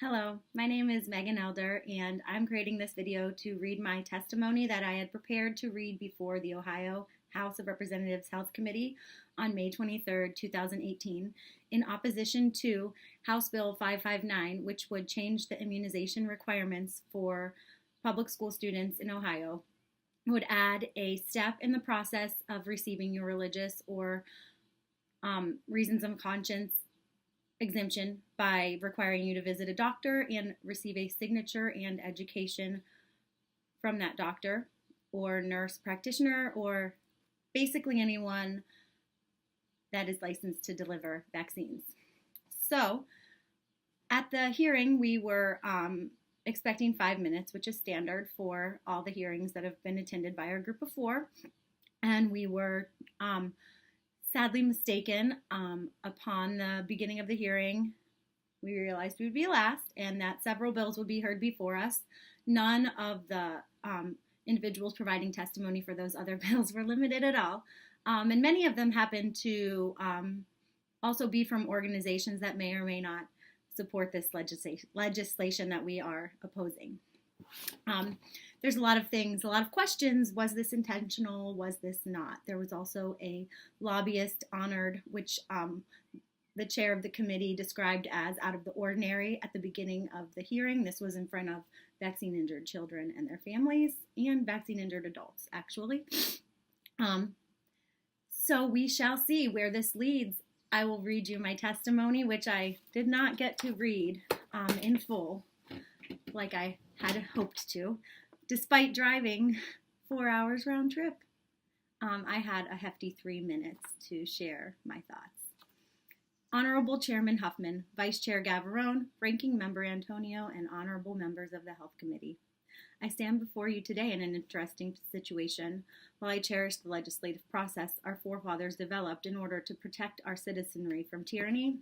Hello, my name is Megan Elder, and I'm creating this video to read my testimony that I had prepared to read before the Ohio House of Representatives Health Committee on May 23rd, 2018, in opposition to House Bill 559, which would change the immunization requirements for public school students in Ohio. It would add a step in the process of receiving your religious or reasons of conscience exemption by requiring you to visit a doctor and receive a signature and education from that doctor or nurse practitioner or basically anyone that is licensed to deliver vaccines. So at the hearing, we were expecting 5 minutes, which is standard for all the hearings that have been attended by our group of four. And we were sadly mistaken. Upon the beginning of the hearing, we realized we would be last and that several bills would be heard before us. None of the individuals providing testimony for those other bills were limited at all. And many of them happen to also be from organizations that may or may not support this legislation that we are opposing. There's a lot of things, a lot of questions. Was this intentional? Was this not? There was also a lobbyist honored, which the chair of the committee described as out of the ordinary at the beginning of the hearing. This was in front of vaccine-injured children and their families and vaccine-injured adults, actually. So we shall see where this leads. I will read you my testimony, which I did not get to read in full like I had hoped to, despite driving 4 hours round trip. I had a hefty 3 minutes to share my thoughts. Honorable Chairman Huffman, Vice Chair Gavarone, Ranking Member Antonio, and honorable members of the Health Committee. I stand before you today in an interesting situation. While I cherish the legislative process our forefathers developed in order to protect our citizenry from tyranny,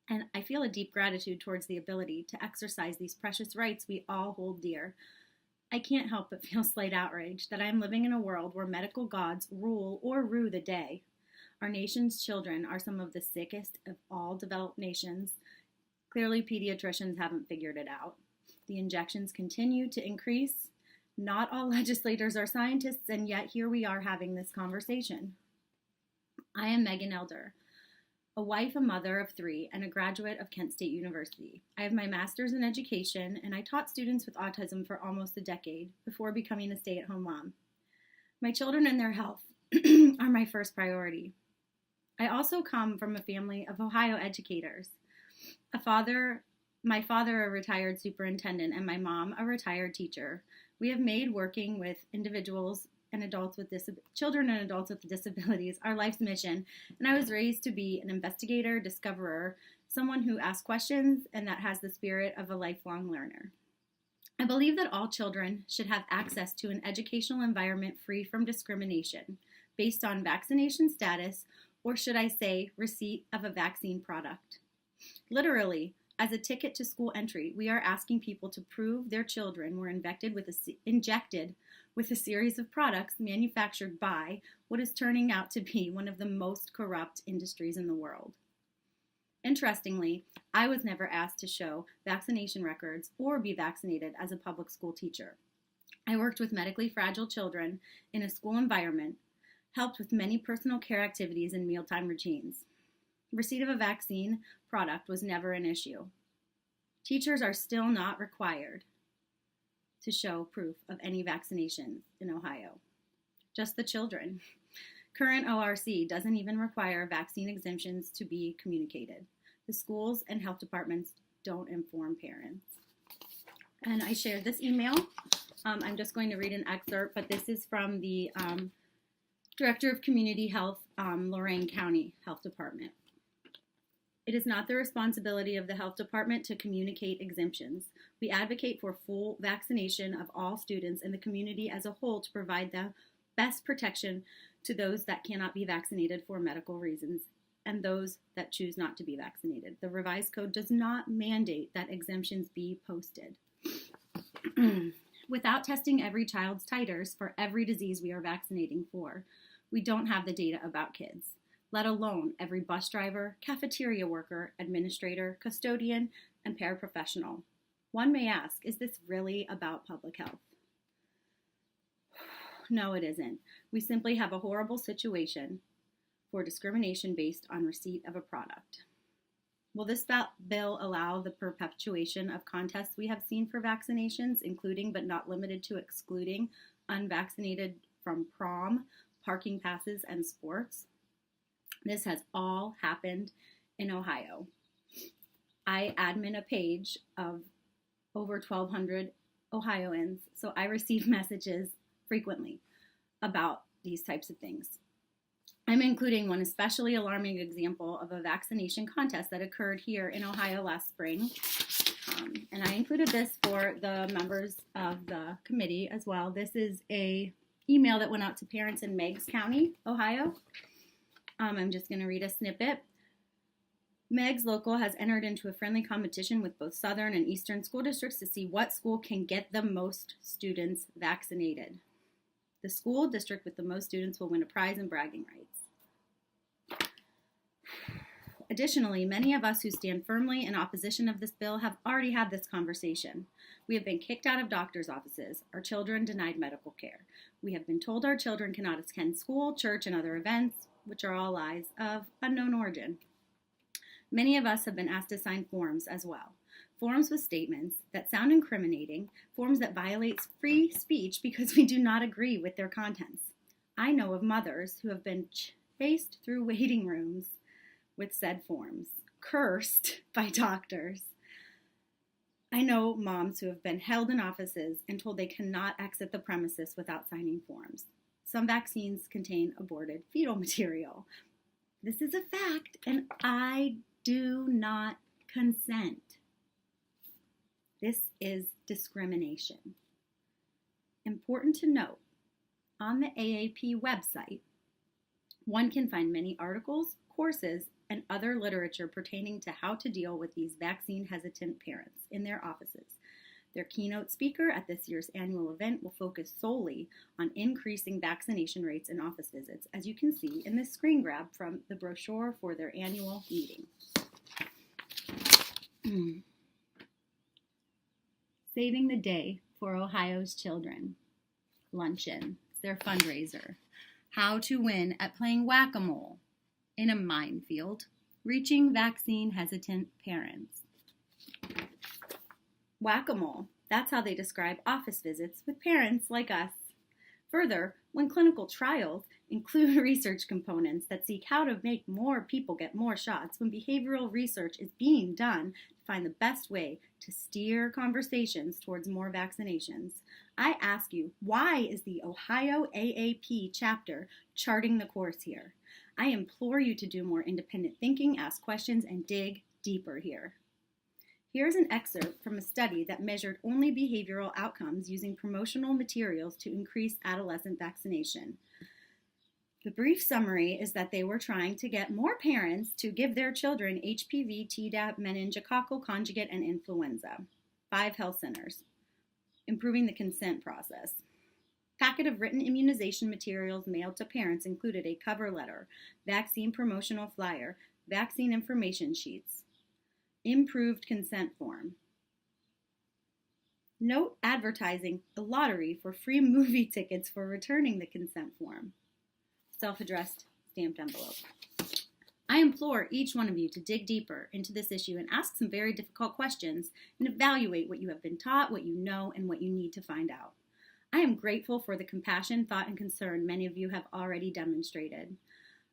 and I feel a deep gratitude towards the ability to exercise these precious rights we all hold dear, I can't help but feel slight outrage that I am living in a world where medical gods rule or rue the day. Our nation's children are some of the sickest of all developed nations. Clearly, pediatricians haven't figured it out. The injections continue to increase. Not all legislators are scientists, and yet here we are having this conversation. I am Megan Elder, a wife, a mother of three, and a graduate of Kent State University. I have my master's in education, and I taught students with autism for almost a decade before becoming a stay-at-home mom. My children and their health are my first priority. I also come from a family of Ohio educators. My father, a retired superintendent, and my mom, a retired teacher. We have made working with individuals and children and adults with disabilities our life's mission, and I was raised to be an investigator, discoverer, someone who asks questions and that has the spirit of a lifelong learner. I believe that all children should have access to an educational environment free from discrimination based on vaccination status, or should I say, receipt of a vaccine product. Literally, as a ticket to school entry, we are asking people to prove their children were injected with a series of products manufactured by what is turning out to be one of the most corrupt industries in the world. Interestingly, I was never asked to show vaccination records or be vaccinated as a public school teacher. I worked with medically fragile children in a school environment, helped with many personal care activities and mealtime routines. Receipt of a vaccine product was never an issue. Teachers are still not required to show proof of any vaccinations in Ohio. Just the children. Current ORC doesn't even require vaccine exemptions to be communicated. The schools and health departments don't inform parents. And I shared this email. I'm just going to read an excerpt, but this is from the Director of Community Health, Lorain County Health Department. It is not the responsibility of the health department to communicate exemptions. We advocate for full vaccination of all students in the community as a whole to provide the best protection to those that cannot be vaccinated for medical reasons and those that choose not to be vaccinated. The revised code does not mandate that exemptions be posted. Without testing every child's titers for every disease we are vaccinating for, we don't have the data about kids, let alone every bus driver, cafeteria worker, administrator, custodian, and paraprofessional. One may ask, is this really about public health? No, it isn't. We simply have a horrible situation for discrimination based on receipt of a product. Will this bill allow the perpetuation of contests we have seen for vaccinations, including but not limited to excluding unvaccinated from prom, parking passes, and sports? This has all happened in Ohio. I admin a page of over 1,200 Ohioans, so I receive messages frequently about these types of things. I'm including one especially alarming example of a vaccination contest that occurred here in Ohio last spring. And I included this for the members of the committee as well. This is an email that went out to parents in Meigs County, Ohio. I'm just going to read a snippet. Meigs Local has entered into a friendly competition with both Southern and Eastern school districts to see what school can get the most students vaccinated. The school district with the most students will win a prize and bragging rights. Additionally, many of us who stand firmly in opposition of this bill have already had this conversation. We have been kicked out of doctors' offices, our children denied medical care. We have been told our children cannot attend school, church, and other events, which are all lies of unknown origin. Many of us have been asked to sign forms as well. Forms with statements that sound incriminating, forms that violate free speech because we do not agree with their contents. I know of mothers who have been chased through waiting rooms with said forms, cursed by doctors. I know moms who have been held in offices and told they cannot exit the premises without signing forms. Some vaccines contain aborted fetal material. This is a fact, and I do not consent. This is discrimination. Important to note, on the AAP website, one can find many articles, courses, and other literature pertaining to how to deal with these vaccine-hesitant parents in their offices. Their keynote speaker at this year's annual event will focus solely on increasing vaccination rates in office visits, as you can see in this screen grab from the brochure for their annual meeting. Saving the Day for Ohio's Children. Luncheon. It's their fundraiser. How to win at playing whack-a-mole in a minefield. Reaching vaccine-hesitant parents. Whack-a-mole. That's how they describe office visits with parents like us. Further, when clinical trials include research components that seek how to make more people get more shots, when behavioral research is being done to find the best way to steer conversations towards more vaccinations, I ask you, why is the Ohio AAP chapter charting the course here? I implore you to do more independent thinking, ask questions, and dig deeper here. Here's an excerpt from a study that measured only behavioral outcomes using promotional materials to increase adolescent vaccination. The brief summary is that they were trying to get more parents to give their children HPV, Tdap, meningococcal conjugate, and influenza. 5 health centers. Improving the consent process. Packet of written immunization materials mailed to parents included a cover letter, vaccine promotional flyer, vaccine information sheets. Improved consent form. Note advertising a lottery for free movie tickets for returning the consent form. Self-addressed stamped envelope. I implore each one of you to dig deeper into this issue and ask some very difficult questions and evaluate what you have been taught, what you know, and what you need to find out. I am grateful for the compassion, thought, and concern many of you have already demonstrated.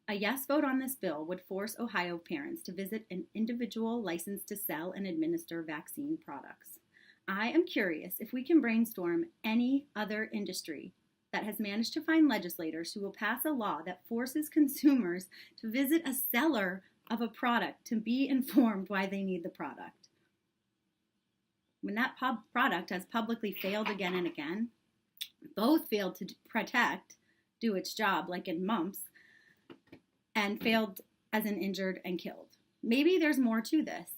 A yes vote on this bill would force Ohio parents to visit an individual licensed to sell and administer vaccine products. I am curious if we can brainstorm any other industry that has managed to find legislators who will pass a law that forces consumers to visit a seller of a product to be informed why they need the product. When that product has publicly failed again and again, both failed to do its job, like in mumps, and failed as an injured and killed. Maybe there's more to this.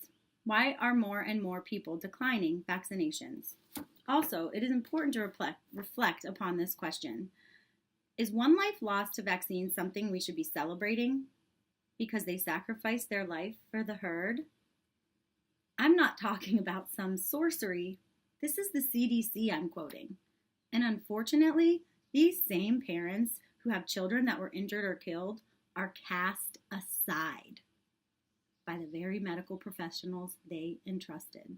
Why are more and more people declining vaccinations? Also, it is important to reflect upon this question. Is one life lost to vaccines something we should be celebrating because they sacrificed their life for the herd? I'm not talking about some sorcery. This is the CDC I'm quoting. And unfortunately, these same parents who have children that were injured or killed are cast aside by the very medical professionals they entrusted.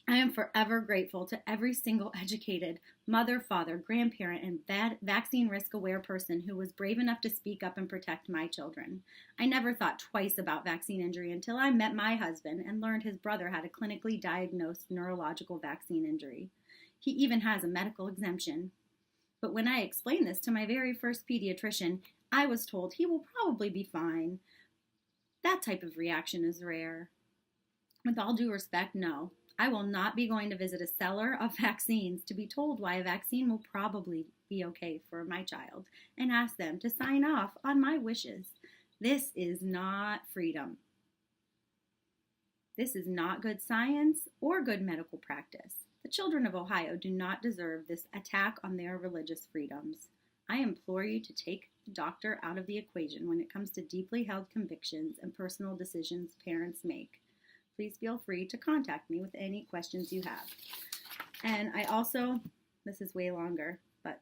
I am forever grateful to every single educated mother, father, grandparent, and vaccine risk aware person who was brave enough to speak up and protect my children. I never thought twice about vaccine injury until I met my husband and learned his brother had a clinically diagnosed neurological vaccine injury. He even has a medical exemption. But when I explained this to my very first pediatrician, I was told he will probably be fine. That type of reaction is rare. With all due respect, no. I will not be going to visit a seller of vaccines to be told why a vaccine will probably be okay for my child and ask them to sign off on my wishes. This is not freedom. This is not good science or good medical practice. The children of Ohio do not deserve this attack on their religious freedoms. I implore you to take the doctor out of the equation when it comes to deeply held convictions and personal decisions parents make. Please feel free to contact me with any questions you have. And I also, this is way longer, but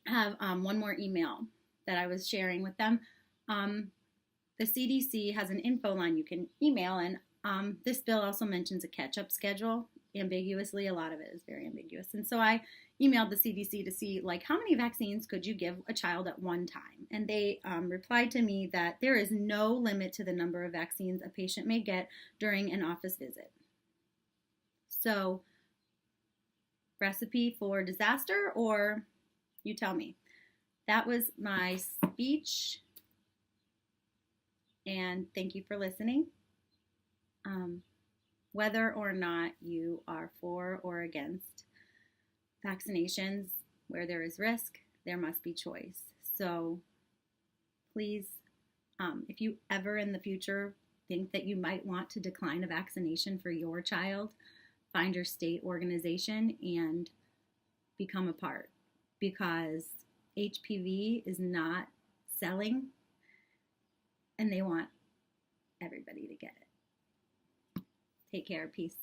have one more email that I was sharing with them. The CDC has an info line you can email, and this bill also mentions a catch-up schedule ambiguously. A lot of it is very ambiguous. And so I emailed the CDC to see, like, how many vaccines could you give a child at one time? And they replied to me that there is no limit to the number of vaccines a patient may get during an office visit. So, recipe for disaster, or you tell me. That was my speech, and thank you for listening. Whether or not you are for or against vaccinations, where there is risk, there must be choice. So please, if you ever in the future think that you might want to decline a vaccination for your child, find your state organization and become a part, because HPV is not selling and they want everybody to get it. Take care. Peace.